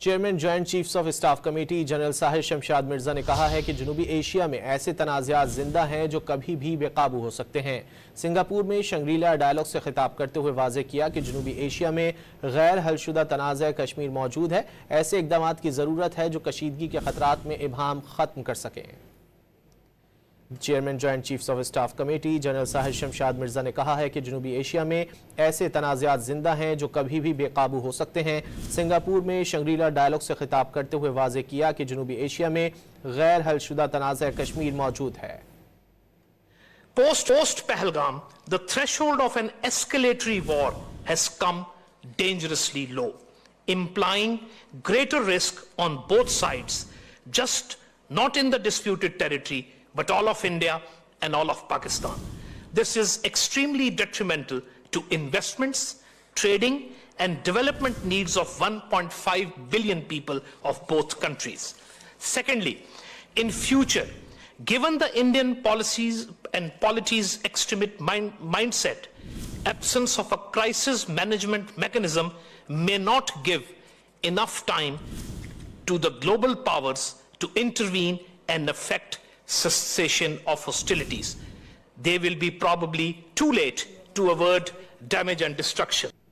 Chairman joint chiefs of staff committee general Sahir Shamshad Mirza ने कहा है कि जनूबी एशिया में ऐसे तनाज़ात जिंदा हैं जो कभी भी बेकाबू हो सकते हैं। सिंगापुर में शंग्रीला डायलॉग से खिताब करते हुए वाज़ेह किया कि जनूबी एशिया में गैर हलशुदा तनाज़ा कश्मीर मौजूद है। ऐसे इक़दाम की ज़रूरत है जो कशीदगी के खतरात में इबहाम ख़त्म कर सकें। Chairman joint chiefs of staff committee general Sahir Shamshad Mirza ने कहा है कि जनूबी एशिया में ऐसे तनाज़ात जिंदा हैं जो कभी भी बेकाबू हो सकते हैं। सिंगापुर में शंग्रीला डायलॉग से खिताब करते हुए वाज़ेह किया कि जनूबी एशिया में गैर हलशुदा तनाज़ा कश्मीर मौजूद है। Post Pahalgam, the threshold of an escalatory war has come dangerously low, implying greater risk on both sides, just not in the disputed territory, but all of India and all of Pakistan. This is extremely detrimental to investments, trading, and development needs of 1.5 billion people of both countries. Secondly, in future, given the Indian policies and polity's extremist mindset, absence of a crisis management mechanism may not give enough time to the global powers to intervene and effect cessation of hostilities. They will be probably too late to avert damage and destruction.